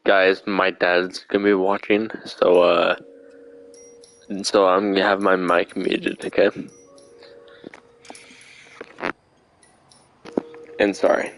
Guys, my dad's gonna be watching, so I'm gonna have my mic muted, okay? And sorry.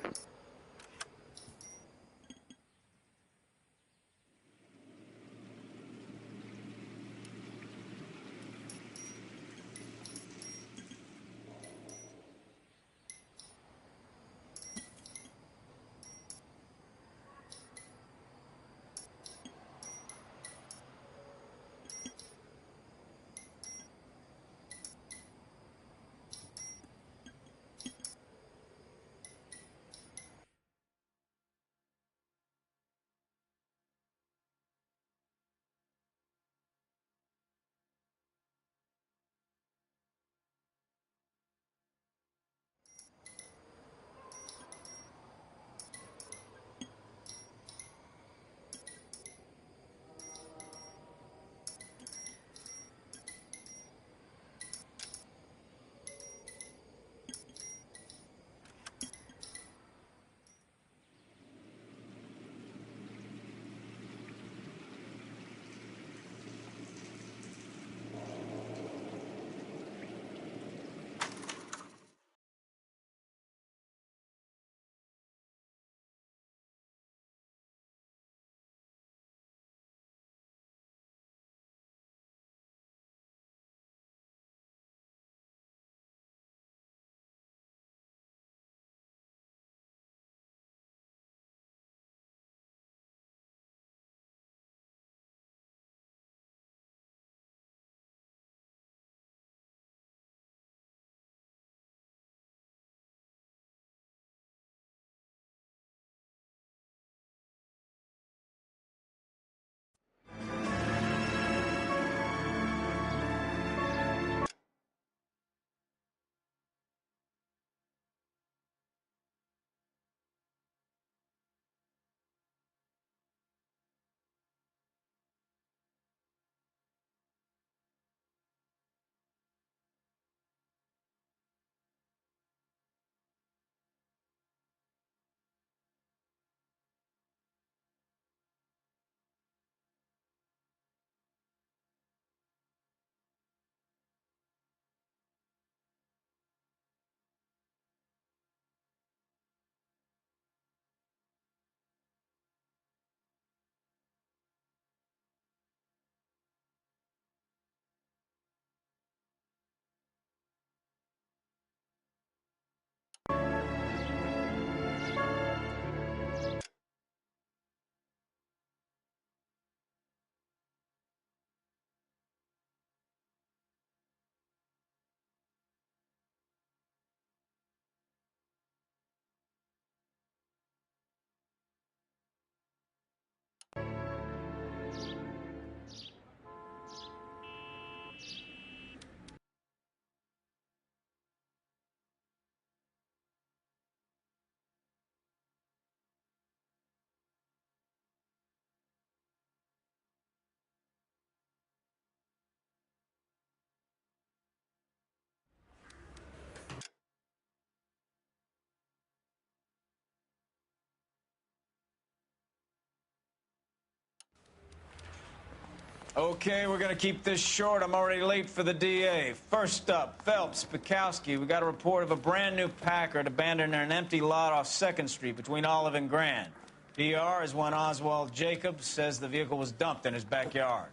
Okay, we're gonna keep this short. I'm already late for the DA. First up, Phelps, Bukowski. We got a report of a brand new Packard abandoned in an empty lot off 2nd Street between Olive and Grand. PR is one Oswald Jacobs says the vehicle was dumped in his backyard.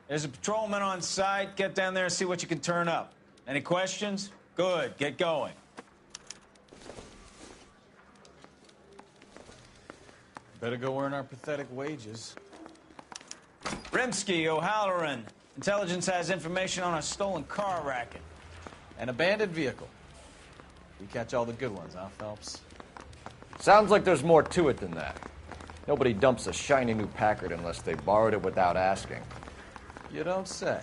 There's a patrolman on site. Get down there and see what you can turn up. Any questions? Good, get going. Better go earn our pathetic wages. Rimsky, O'Halloran. Intelligence has information on a stolen car racket. An abandoned vehicle. We catch all the good ones, huh, Phelps? Sounds like there's more to it than that. Nobody dumps a shiny new Packard unless they borrowed it without asking. You don't say.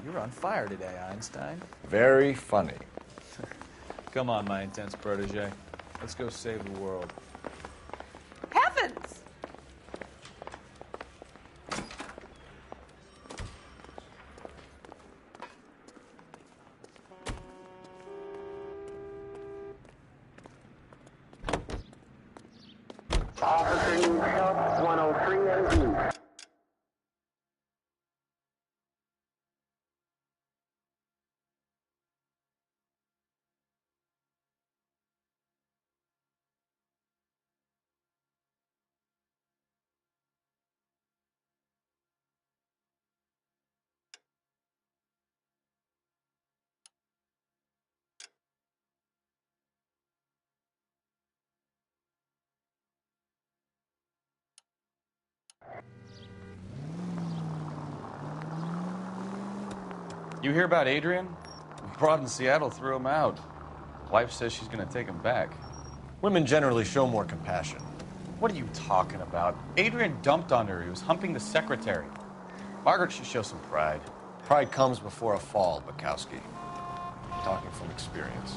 You're on fire today, Einstein. Very funny. Come on, my intense protege. Let's go save the world. Heavens! Officer New South 106. You hear about Adrian? Broad in Seattle threw him out. Wife says she's going to take him back. Women generally show more compassion. What are you talking about? Adrian dumped on her. He was humping the secretary. Margaret should show some pride. Pride comes before a fall, Bukowski. I'm talking from experience.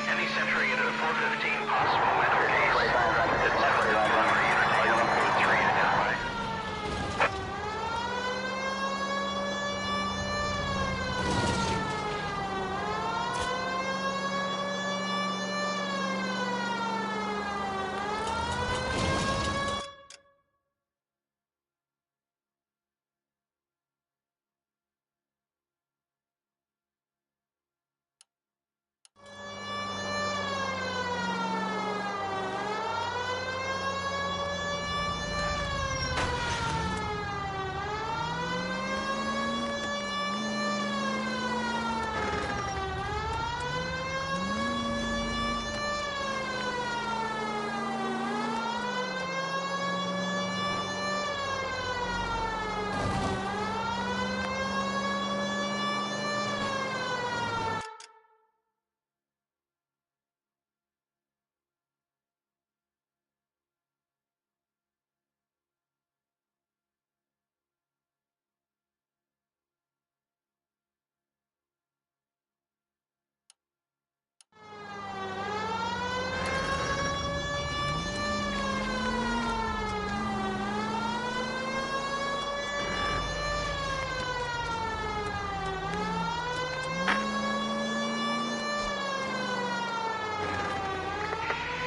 Any Century unit of 415 possible mental case. The 7th and Flower unit, item code 3 identified.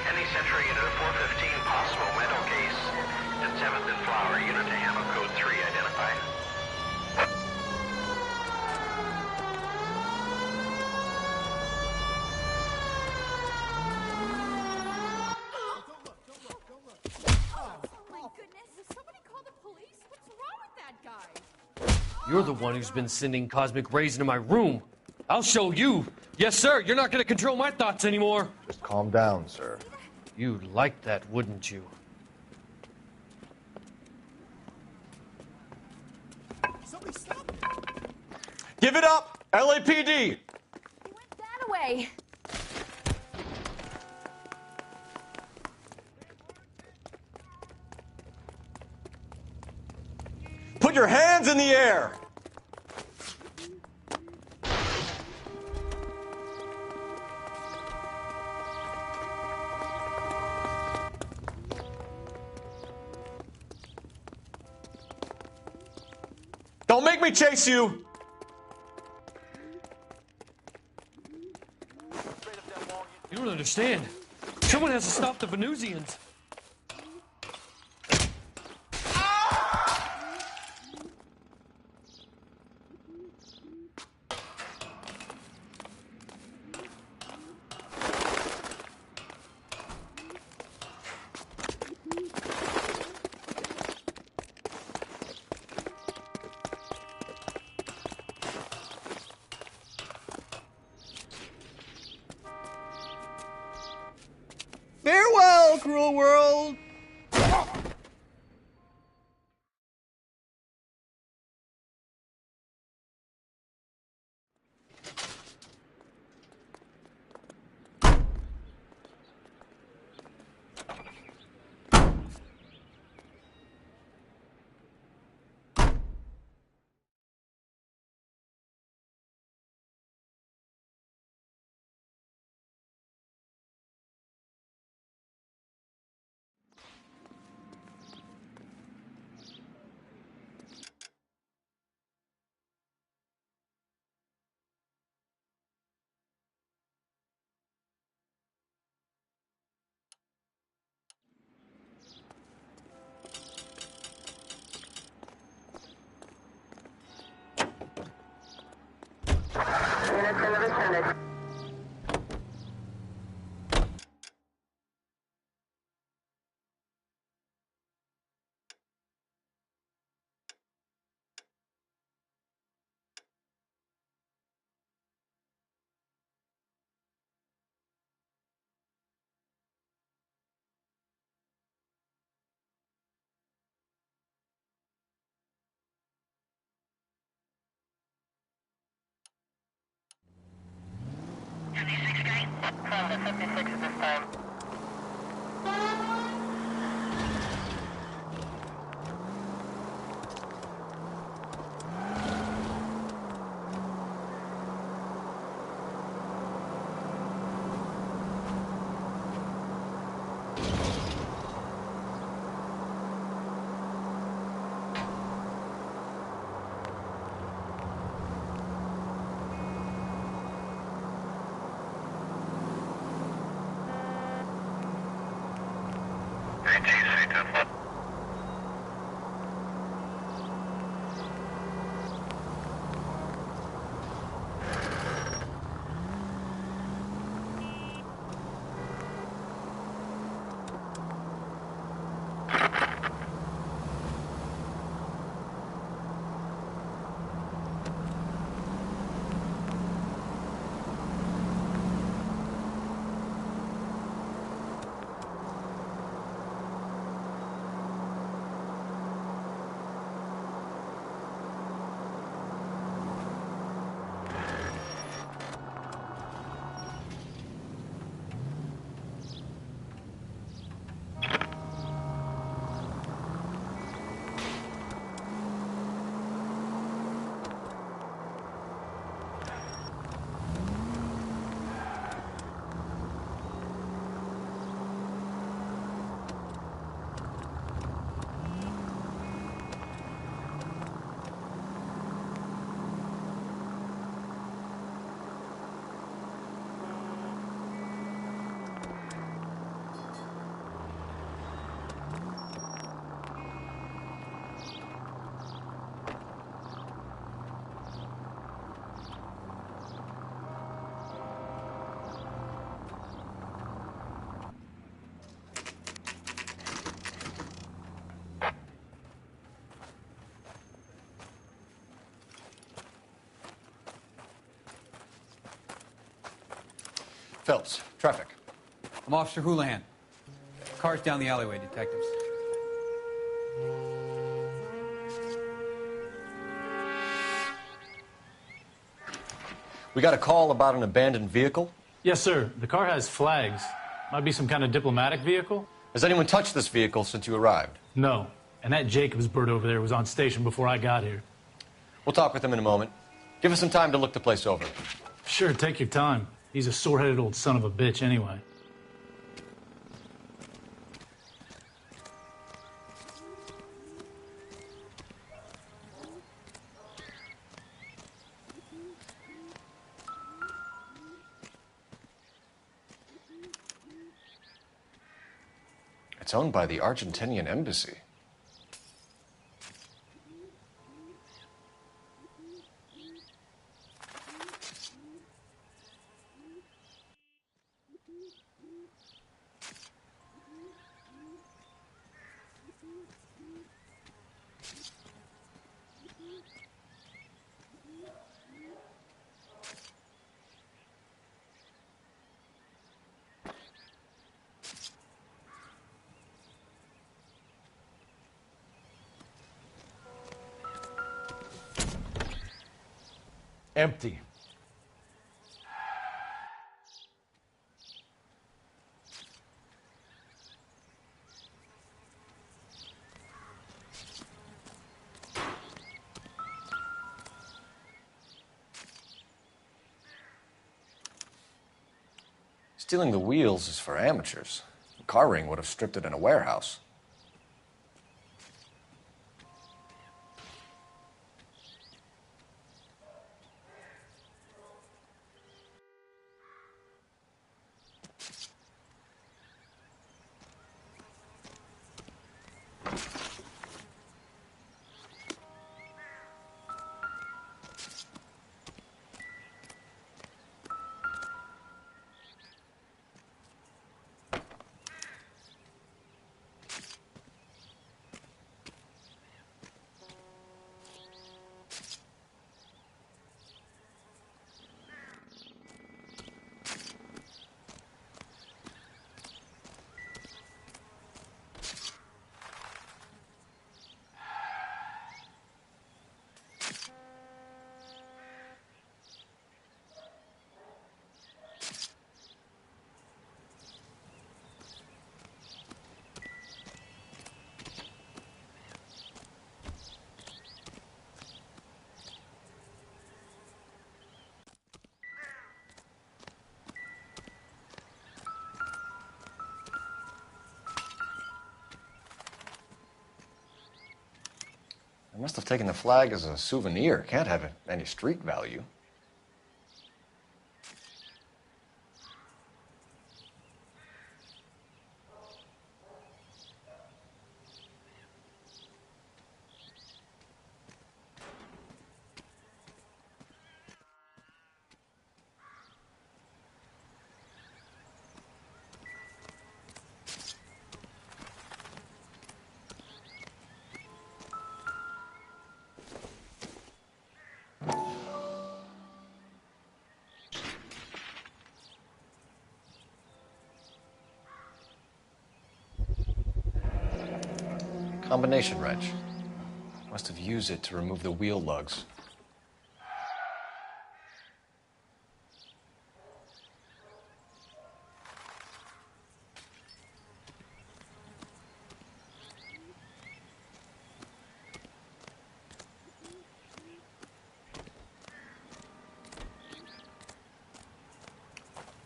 Any Century unit of 415 possible mental case. The 7th and Flower unit to ammo code 3 identified. My goodness, has somebody called the police? What's wrong with that guy? You're the one who's been sending cosmic rays into my room. I'll show you. Yes, sir. You're not going to control my thoughts anymore. Just calm down, sir. You'd like that, wouldn't you? Give it up! LAPD! He went that way. Put your hands in the air! Don't make me chase you! You don't understand. Someone has to stop the Venusians. Farewell, cruel world! Units in the vicinity. from the 56 at this time. Phelps, traffic. I'm Officer Houlihan. Car's down the alleyway, detectives. We got a call about an abandoned vehicle. Yes, sir. The car has flags. Might be some kind of diplomatic vehicle. Has anyone touched this vehicle since you arrived? No. And that Jacobs bird over there was on station before I got here. We'll talk with him in a moment. Give us some time to look the place over. Sure, take your time. He's a sore-headed old son of a bitch anyway. It's owned by the Argentinian embassy. Empty. Stealing the wheels is for amateurs. The car ring would have stripped it in a warehouse. They must have taken the flag as a souvenir. Can't have any street value. Combination wrench. Must have used it to remove the wheel lugs.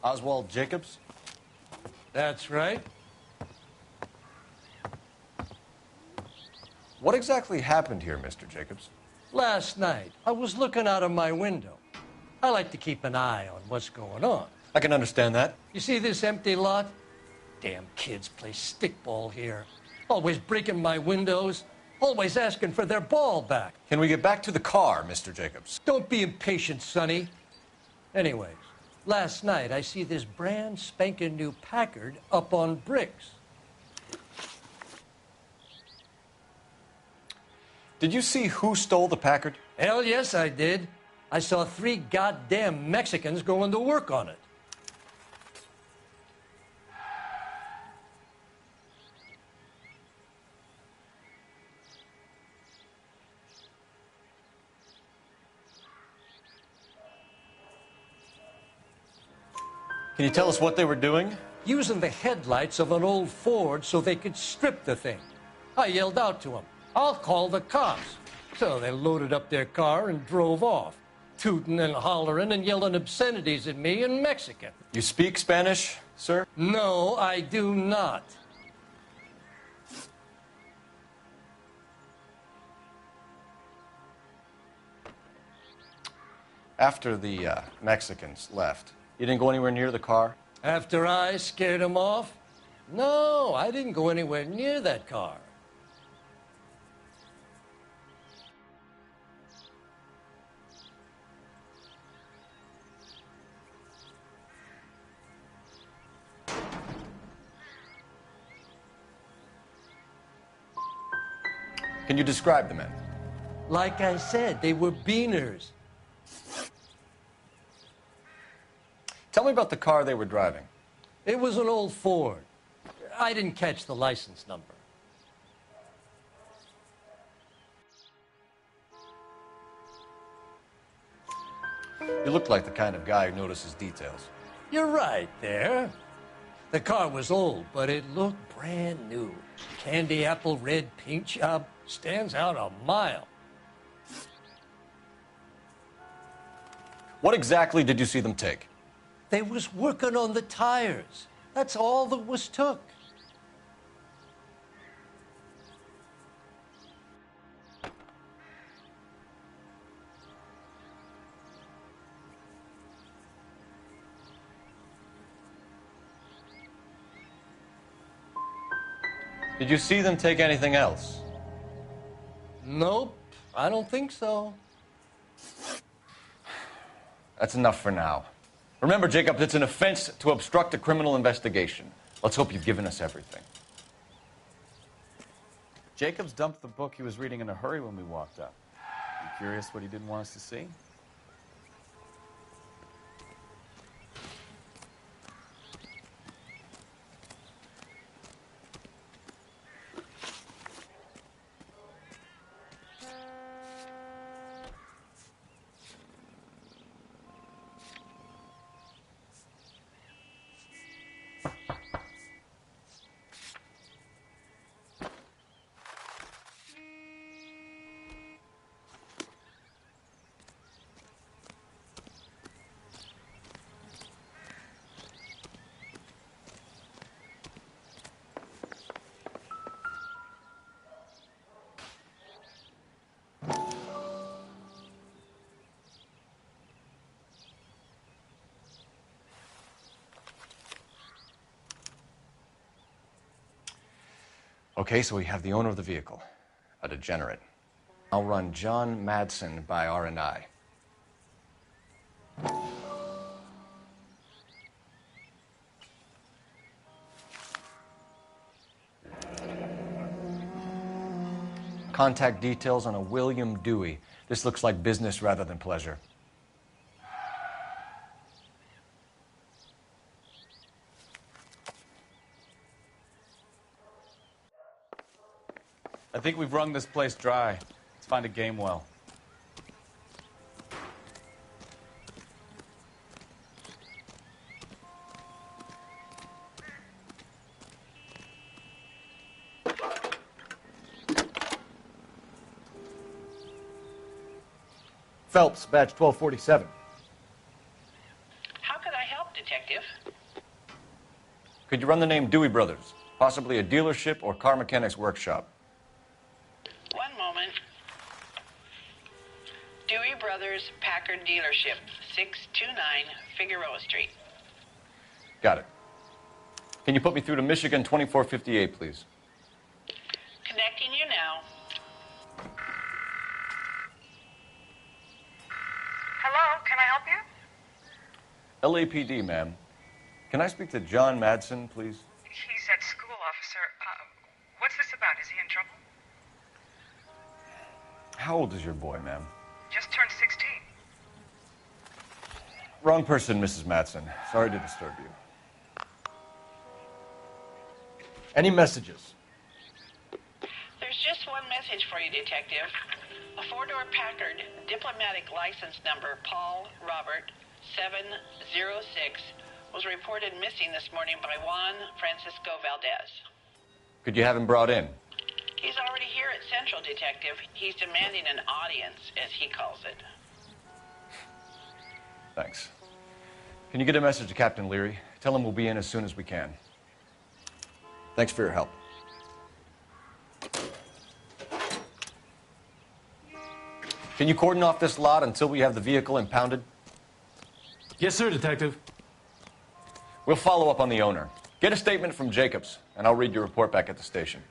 Oswald Jacobs? That's right. What exactly happened here, Mr. Jacobs? Last night, I was looking out of my window. I like to keep an eye on what's going on. I can understand that. You see this empty lot? Damn kids play stickball here. Always breaking my windows. Always asking for their ball back. Can we get back to the car, Mr. Jacobs? Don't be impatient, Sonny. Anyways, last night I see this brand spanking new Packard up on bricks. Did you see who stole the Packard? Hell yes, I did. I saw 3 goddamn Mexicans going to work on it. Can you tell us what they were doing? Using the headlights of an old Ford so they could strip the thing. I yelled out to them, "I'll call the cops." So they loaded up their car and drove off, tooting and hollering and yelling obscenities at me in Mexican. You speak Spanish, sir? No, I do not. After the Mexicans left, you didn't go anywhere near the car? After I scared them off? No, I didn't go anywhere near that car. Can you describe the men? Like I said, they were beaners. Tell me about the car they were driving. It was an old Ford. I didn't catch the license number. You look like the kind of guy who notices details. You're right there. The car was old, but it looked brand new. Candy apple red paint job stands out a mile. What exactly did you see them take? They was working on the tires. That's all that was took. Did you see them take anything else? Nope, I don't think so. That's enough for now. Remember, Jacob, it's an offense to obstruct a criminal investigation. Let's hope you've given us everything. Jacobs dumped the book he was reading in a hurry when we walked up. You curious what he didn't want us to see? Okay, so we have the owner of the vehicle, a degenerate. I'll run John Madsen by R&I. Contact details on a William Dewey. This looks like business rather than pleasure. I think we've wrung this place dry. Let's find a game well. Phelps, badge 1247. How could I help, Detective? Could you run the name Dewey Brothers? Possibly a dealership or car mechanics workshop. One moment. Dewey Brothers Packard Dealership, 629 Figueroa Street. Got it. Can you put me through to Michigan 2458, please? Connecting you now. Hello, can I help you? LAPD, ma'am. Can I speak to John Madsen, please? He's at school, officer. What's this about? Is he in trouble? How old is your boy, ma'am? Just turned 16. Wrong person, Mrs. Madsen. Sorry to disturb you. Any messages? There's just one message for you, Detective. A four-door Packard, diplomatic license number Paul Robert 706, was reported missing this morning by Juan Francisco Valdez. Could you have him brought in? He's already here at Central, Detective. He's demanding an audience, as he calls it. Thanks. Can you get a message to Captain Leary? Tell him we'll be in as soon as we can. Thanks for your help. Can you cordon off this lot until we have the vehicle impounded? Yes, sir, Detective. We'll follow up on the owner. Get a statement from Jacobs, and I'll read your report back at the station.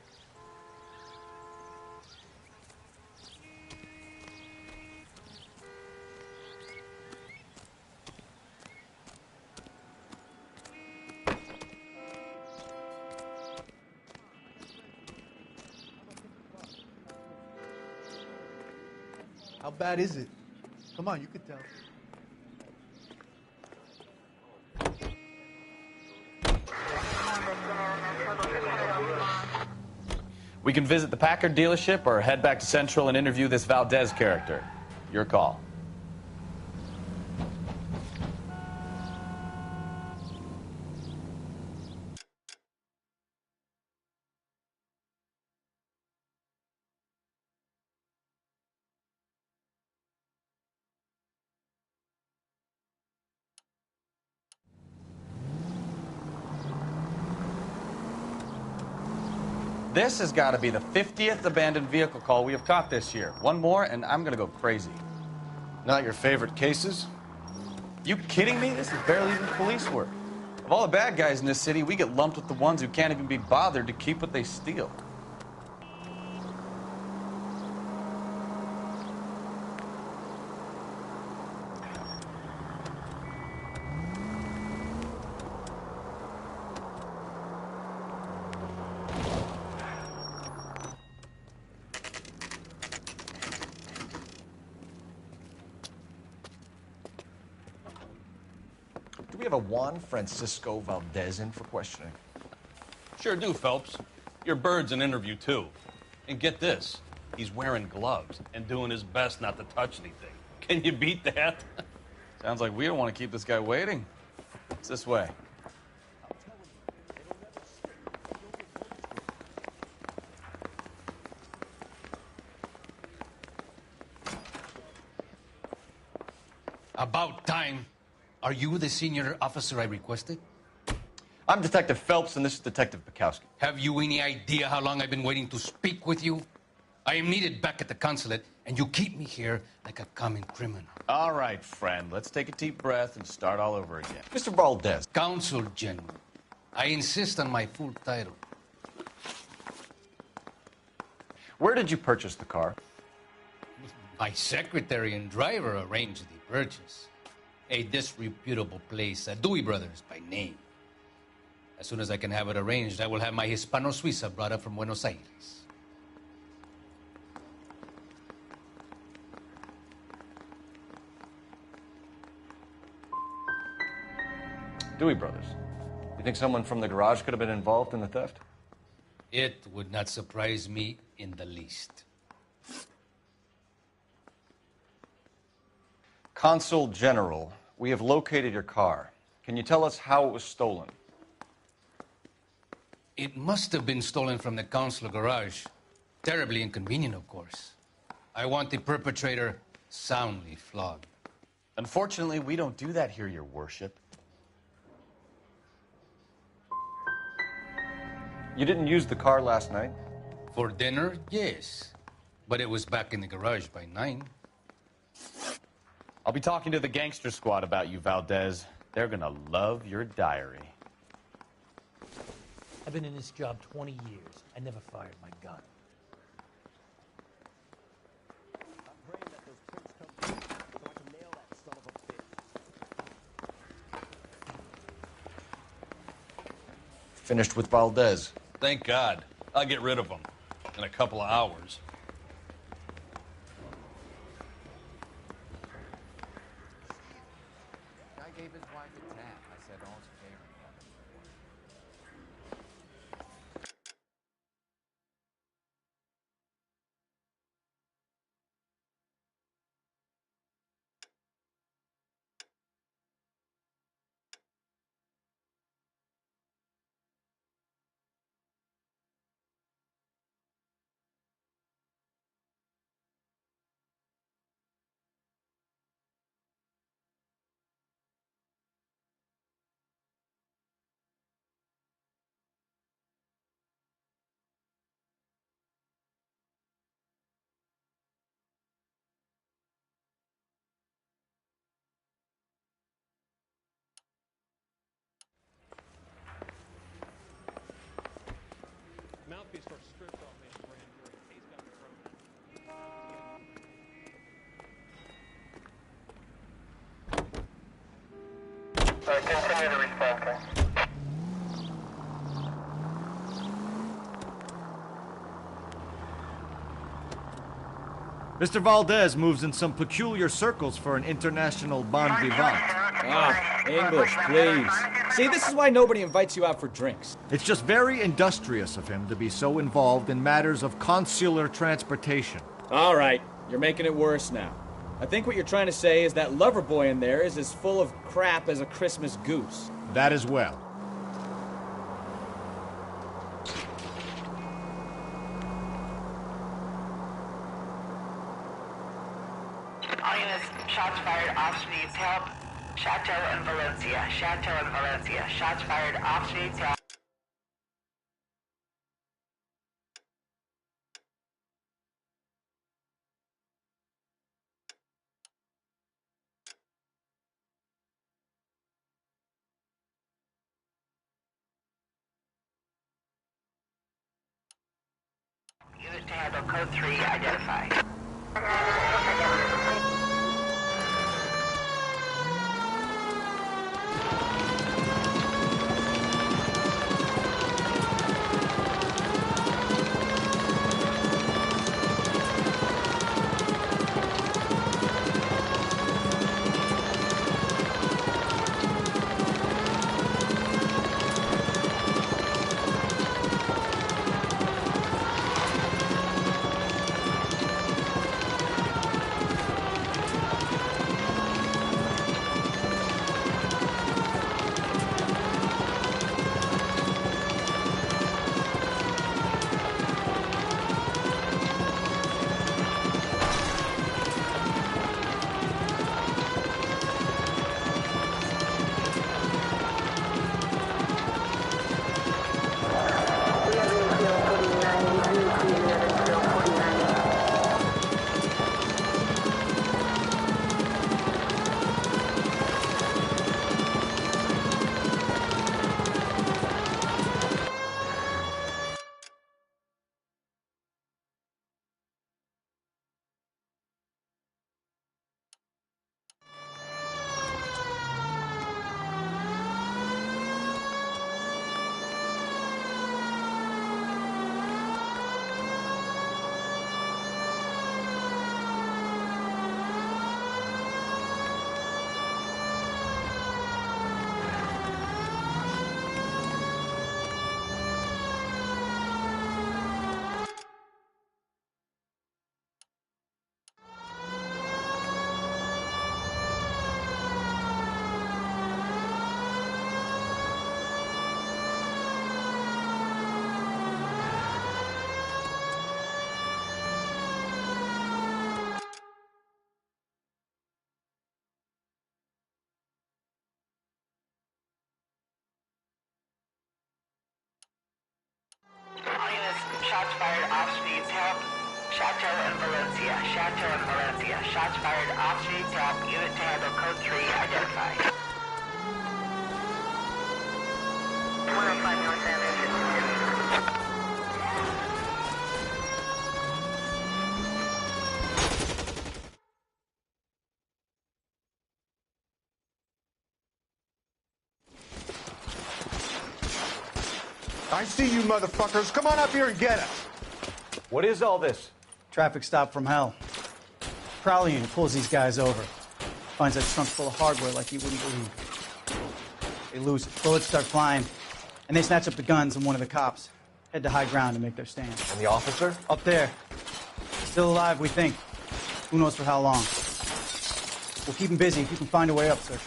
How bad is it? Come on, you could tell. We can visit the Packard dealership or head back to Central and interview this Valdez character. Your call. This has got to be the 50th abandoned vehicle call we have caught this year. One more, and I'm going to go crazy. Not your favorite cases? You kidding me? This is barely even police work. Of all the bad guys in this city, we get lumped with the ones who can't even be bothered to keep what they steal. Do we have a Juan Francisco Valdez in for questioning? Sure do, Phelps. Your bird's an interview, too. And get this, he's wearing gloves and doing his best not to touch anything. Can you beat that? Sounds like we don't want to keep this guy waiting. It's this way. About time. Are you the senior officer I requested? I'm Detective Phelps, and this is Detective Bukowski. Have you any idea how long I've been waiting to speak with you? I am needed back at the consulate, and you keep me here like a common criminal. All right, friend. Let's take a deep breath and start all over again. Mr. Valdez. Consul General. I insist on my full title. Where did you purchase the car? My secretary and driver arranged the purchase. A disreputable place, Dewey Brothers by name. As soon as I can have it arranged, I will have my Hispano Suiza brought up from Buenos Aires. Dewey Brothers. You think someone from the garage could have been involved in the theft? It would not surprise me in the least. Consul General, we have located your car. Can you tell us how it was stolen? It must have been stolen from the consular garage. Terribly inconvenient, of course. I want the perpetrator soundly flogged. Unfortunately, we don't do that here, Your Worship. You didn't use the car last night? For dinner, yes. But it was back in the garage by 9. I'll be talking to the gangster squad about you, Valdez. They're gonna love your diary. I've been in this job 20 years. I never fired my gun. Finished with Valdez. Thank God. I'll get rid of him in a couple of hours. Guy gave his wife a tap. I said, all's fair. Mouthpiece for stripped off man grand jury. Case got Continue to respond, okay? Mr. Valdez moves in some peculiar circles for an international bon vivant. Ah, English, please. See, this is why nobody invites you out for drinks. It's just very industrious of him to be so involved in matters of consular transportation. All right, you're making it worse now. I think what you're trying to say is that lover boy in there is as full of crap as a Christmas goose. That as well. All units, shots fired, officer needs help. Chateau and Valencia, Chateau and Valencia. Shots fired, officer needs help. Unit to handle code 3, identify. shots fired off streets. Help. Chateau and Valencia. Chateau and Valencia. Shots fired off streets. Help. Unit to handle code 3. Identify. 105 North Anderson. I see you motherfuckers. Come on up here and get us. What is all this? Traffic stop from hell. Prowler unit pulls these guys over. Finds that trunk full of hardware like you wouldn't believe. They lose it. Bullets start flying. And they snatch up the guns and one of the cops. Head to high ground to make their stand. And the officer? Up there. Still alive, we think. Who knows for how long. We'll keep him busy if you can find a way up, sir.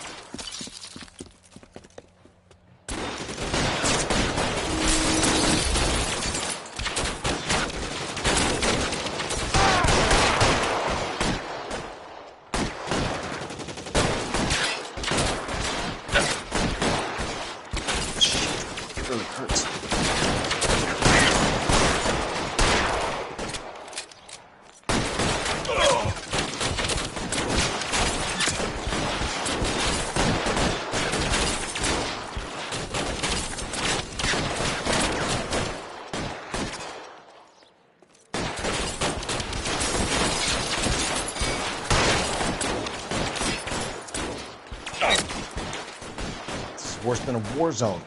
Worse than a war zone.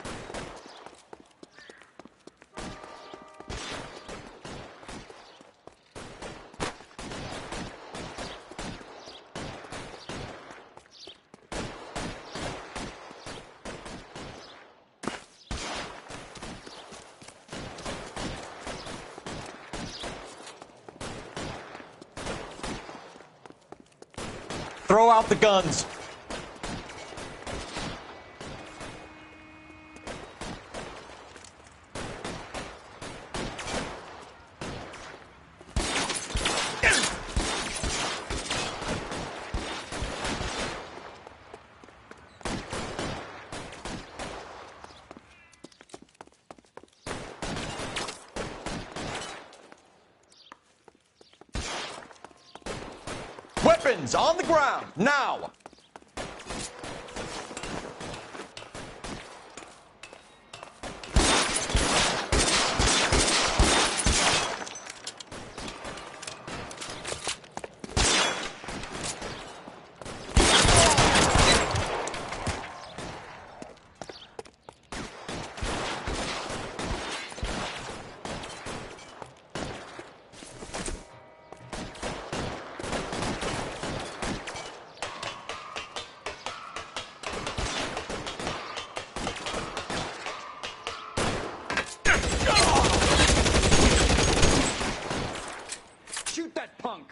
Throw out the guns. Weapons on the ground, now! Shoot that punk!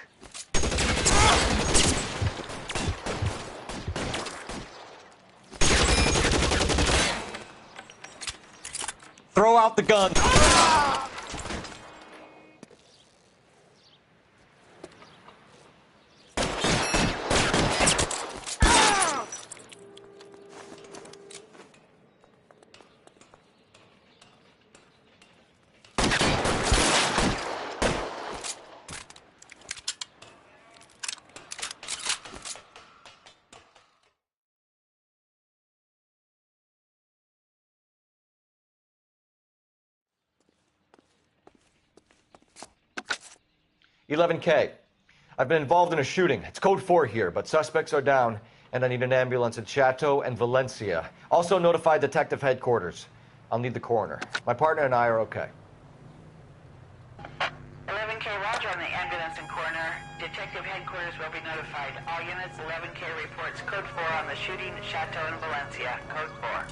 Throw out the gun. $11K. I've been involved in a shooting. It's code 4 here, but suspects are down, and I need an ambulance at Chateau and Valencia. Also notify detective headquarters. I'll need the coroner. My partner and I are okay. 11K, roger on the ambulance and coroner. Detective headquarters will be notified. All units, 11K reports code 4 on the shooting at Chateau and Valencia. Code 4.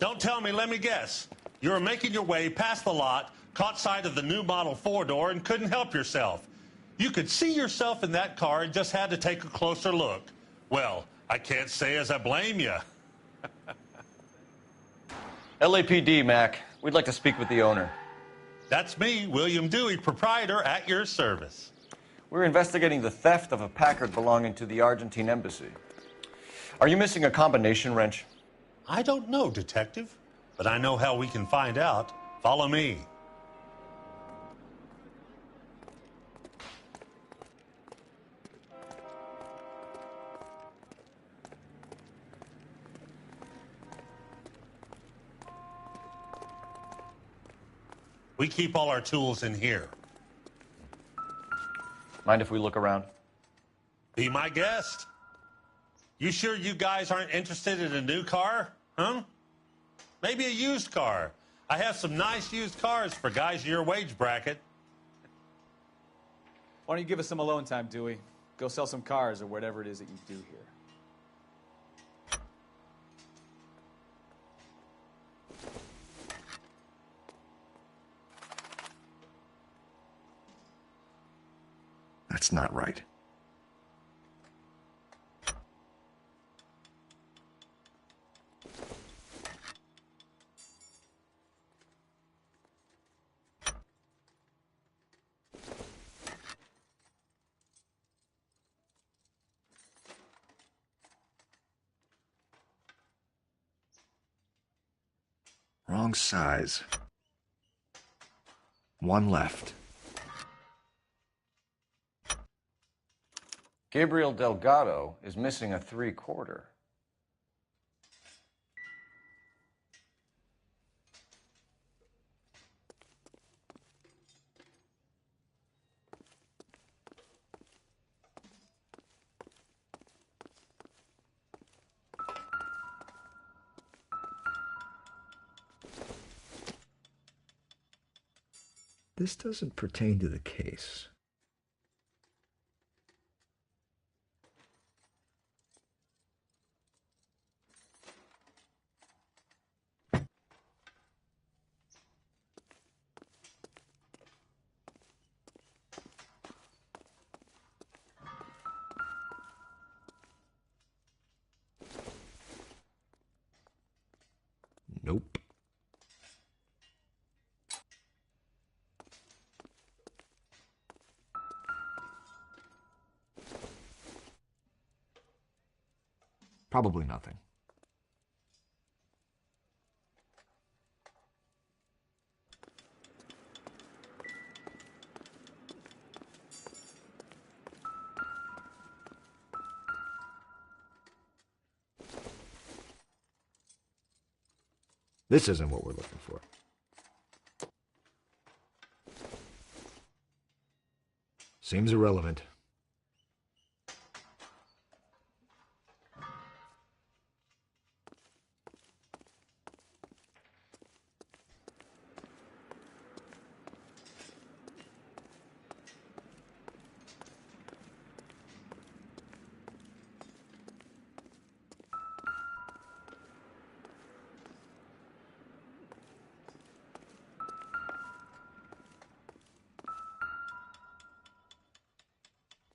Don't tell me, let me guess. You were making your way past the lot, caught sight of the new model four-door, and couldn't help yourself. You could see yourself in that car and just had to take a closer look. Well, I can't say as I blame you. LAPD, Mac. We'd like to speak with the owner. That's me, William Dewey, proprietor, at your service. We're investigating the theft of a Packard belonging to the Argentine embassy. Are you missing a combination wrench? I don't know, Detective, but I know how we can find out. Follow me. We keep all our tools in here. Mind if we look around? Be my guest. You sure you guys aren't interested in a new car? Huh? Maybe a used car. I have some nice used cars for guys your wage bracket. Why don't you give us some alone time, Dewey? Go sell some cars or whatever it is that you do here. That's not right. Wrong size. One left. Gabriel Delgado is missing a 3/4. This doesn't pertain to the case. Nope. Probably nothing. This isn't what we're looking for. Seems irrelevant.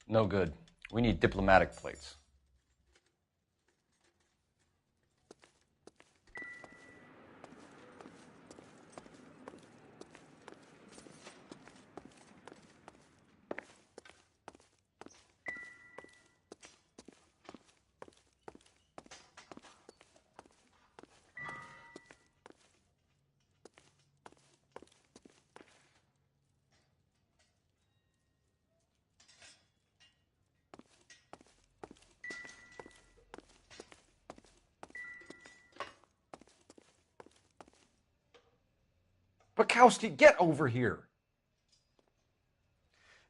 No good. We need diplomatic plates. Bukowski, get over here.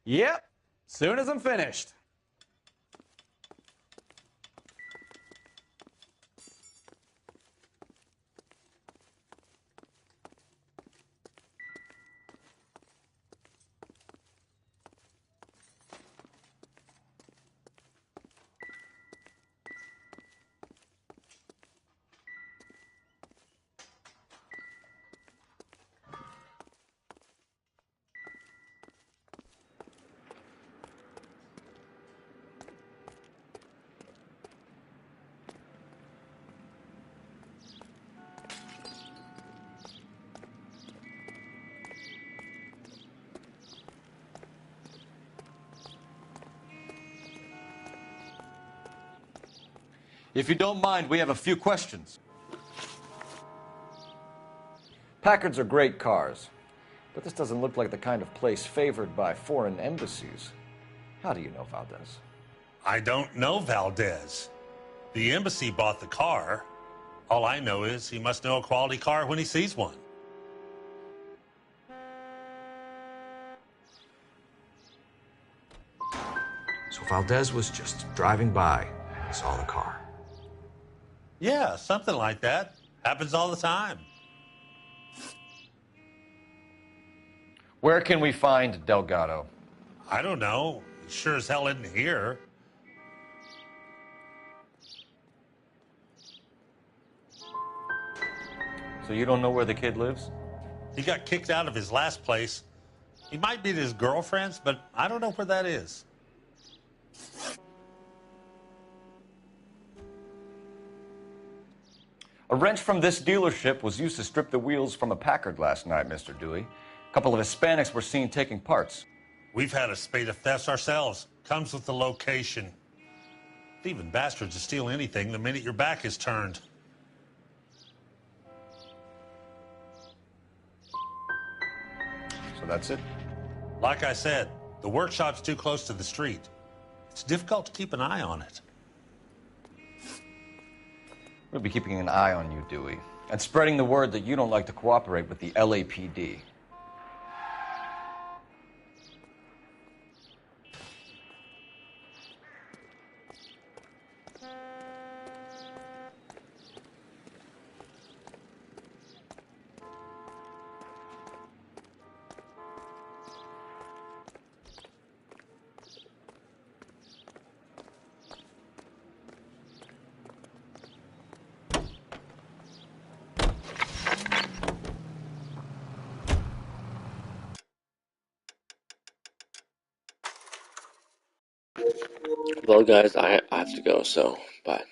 Yep. Soon as I'm finished. If you don't mind, we have a few questions. Packards are great cars, but this doesn't look like the kind of place favored by foreign embassies. How do you know Valdez? I don't know Valdez. The embassy bought the car. All I know is he must know a quality car when he sees one. So Valdez was just driving by and saw the car. Yeah, something like that. Happens all the time. Where can we find Delgado? I don't know. He sure as hell isn't here. So you don't know where the kid lives? He got kicked out of his last place. He might be at his girlfriend's, but I don't know where that is. A wrench from this dealership was used to strip the wheels from a Packard last night, Mr. Dewey. A couple of Hispanics were seen taking parts. We've had a spate of thefts ourselves. Comes with the location. Thieving bastards to steal anything the minute your back is turned. So that's it? Like I said, the workshop's too close to the street. It's difficult to keep an eye on it. We'll be keeping an eye on you, Dewey, and spreading the word that you don't like to cooperate with the LAPD. Well, guys, I have to go, so bye.